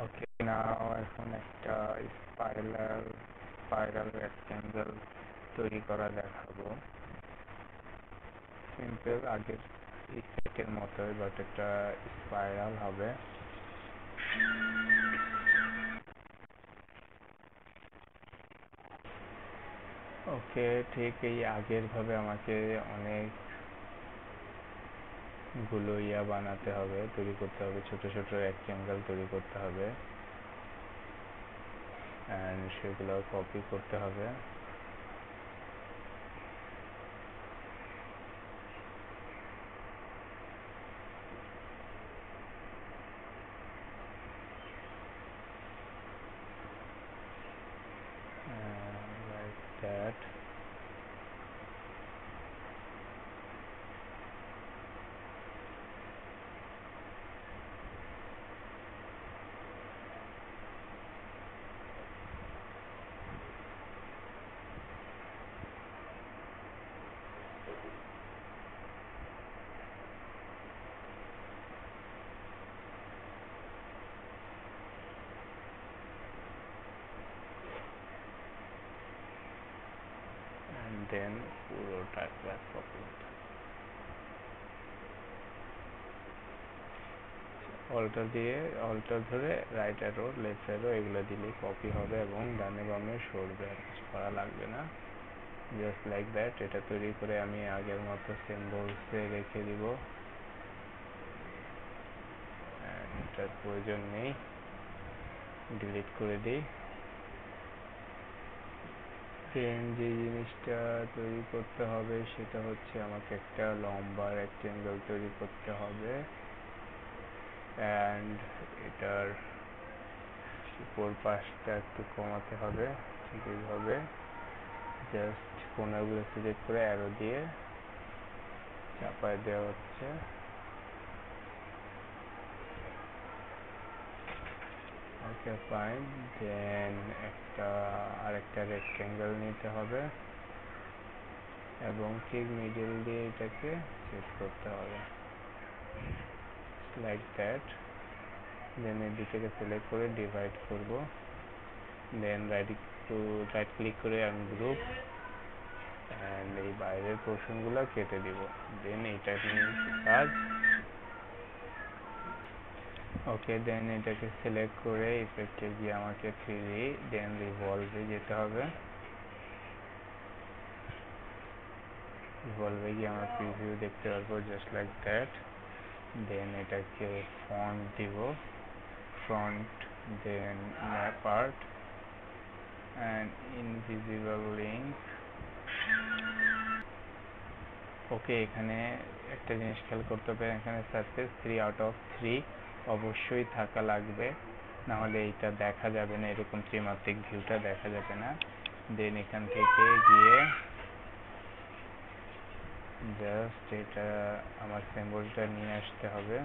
ওকে, নাও এখন একটা spiral rectangle তৈরি করা দেখাবো। সিম্পল আগের ইফেক্টের মতোই, বাট একটা স্পাইরাল হবে। ওকে, ঠিক এই আগের ভাবে আমাকে অনেকগুলো বানাতে হবে, তৈরি করতে হবে, ছোট ছোট রেক্ট্যাঙ্গেল তৈরি করতে হবে, অ্যান্ড সেগুলো কপি করতে হবে। Like that. And then পুরোটা একবার কপি করতে হবে। অল্টার ধরে রাইট অ্যারো, লেফট অ্যারো এগুলো দিলেই কপি হবে এবং ডানে বামে সরবে, আর কিছু করা লাগবে না। Just like that. এটা তৈরি করে আমি আগের মতো সিম্বলসে রেখে দিব, এটার প্রয়োজন নেই, ডিলিট করে দিই। দেন যে জিনিসটা তৈরি করতে হবে সেটা হচ্ছে আমাকে একটা লম্বা রেক্ট্যাঙ্গেল তৈরি করতে হবে, অ্যান্ড এটার উপর পাশটা একটু কমাতে হবে। ঠিক এইভাবে জাস্ট কোণাগুলো সিলেক্ট করে অ্যারো দিয়ে চাপায় দেওয়া হচ্ছে। ওকে, ফাইন। দেন আরেকটা রেক্ট্যাঙ্গেল নিতে হবে এবং ঠিক মিডল দিয়ে এটাকে সেট করতে হবে, লাইক দ্যাট। দেন এই দুটোকে সিলেক্ট করে ডিভাইড করব। দেন রাইট ক্লিক করে আনগ্রুপ, অ্যান্ড এই বাইরের পোর্শনগুলো কেটে দিব। দেন এইটা নিয়ে কাজ। ওকে, দেন এটাকে সিলেক্ট করে ইফেক্টে গিয়ে আমাকে 3D, দেন রিভলভে যেতে হবে। রিভলভে গিয়ে আমার প্রিভিউ দেখতে পারবো, জাস্ট লাইক দ্যাট। দেন এটাকে ফন্ট দিব, font, then map art and invisible link. Okay, এখানে একটা জিনিস খেয়াল করতে হবে, এখানে সারফেস 3/3 অবশ্যই থাকা লাগবে, নাহলে এইটা দেখা যাবে না, এরকম ত্রিমাত্রিক ভিউটা দেখা যাবে না। দেন এখান থেকে গিয়ে জাস্ট এটা আমার সিম্বলটা নিয়ে আসতে হবে,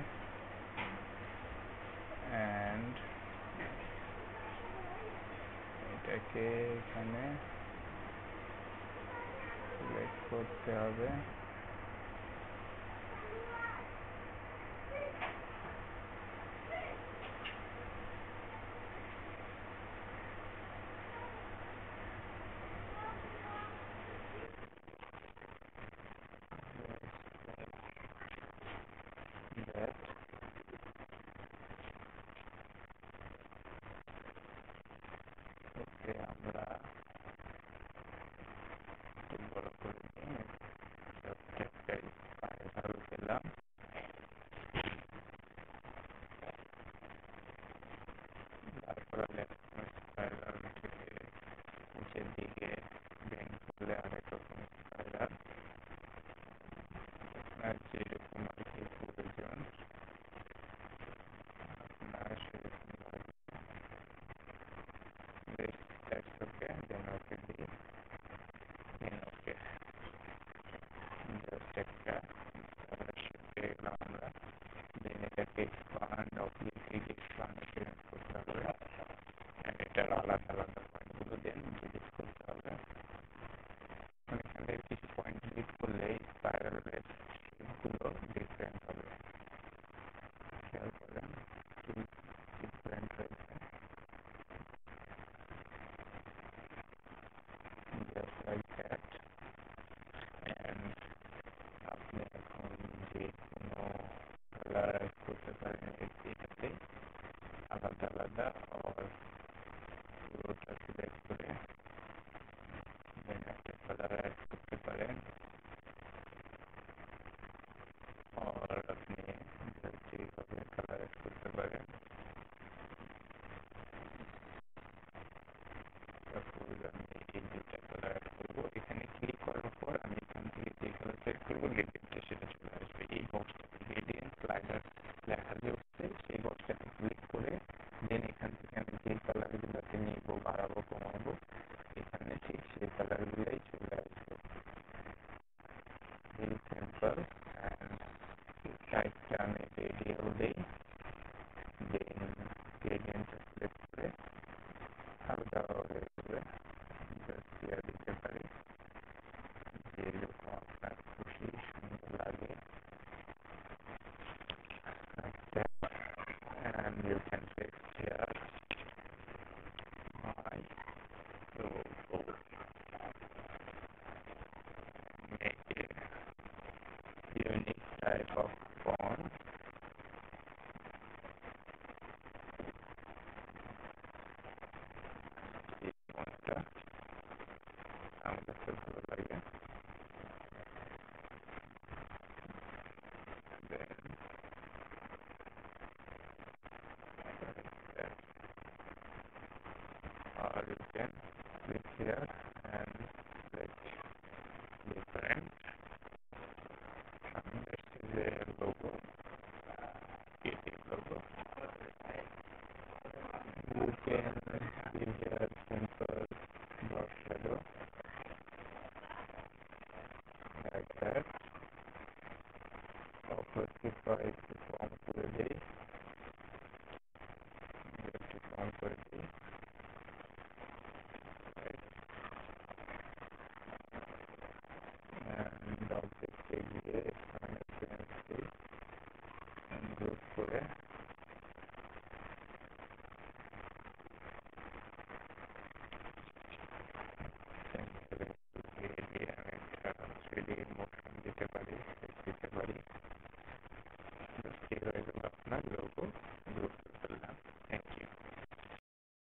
অ্যান্ড এটাকে এখানে সিলেক্ট করতে হবে। ওকে, আমরা একটু বড় করে নিয়ে একটা স্পাইরাল পেলাম। তারপরে স্পাইরাল নিচের দিকে বেন্ড করলে আরেক রকম স্পাইরাল, আপনার যেরকম আর কি প্রয়োজন আপনার সেরকম। দ্যাটস ওকে, দেন ওকে দিই, দেন ওকে। জাস্ট একটা শেপ পেয়ে গেলাম আমরা। দেন এটাকে এক্সপান্ড, অবলিকলি এক্সপান্ড করতে হবে, অ্যান্ড এটার আলাদা আলাদা পয়েন্টগুলো দেন ডিলিট করতে হবে। আলাদা আলাদা और পুরোটা সিলেক্ট করে দেন একটা কালার অ্যাড করতে পারেন और আপনি যেভাবে কালার অ্যাড করতে পারেন সাপোজ আমি এই দুটা কালার অ্যাড করবো এখানে ক্লিক করার পর আমি এখান থেকে যে কালার সিলেক্ট করবো গ্রেডিয়েন্টে সেটা চলে আসবে এই বক্সটাতে গ্রেডিয়েন্ট স্লাইডার লেখা যে উঠছে সেই বক্সটাতে ক্লিক করে দেন এখান থেকে আমি যে কালারগুলোতে নিব বাড়াবো কমাবো এখানে ঠিক সেই কালারগুলোই চলে আসবে ভেরি সিম্পল অ্যান্ড টাইপটা আমি রেডিয়াল দিই দেন গ্রেডিয়েন্টটা সিলেক্ট করে হালকা হয়ে যাবে জাস্ট ইয়ার দিতে পারি যেরকম আপনার খুশি সুন্দর লাগে and you can text here my logo make a unique type of font এই ফন্টটা আমার কাছে ভালো লাগে then or you can click here and select different and this is a logo creative logo you can see here simple dot shadow like that অপ্রত্যেকবার একটু কম করে দিই একটু কম করে দিই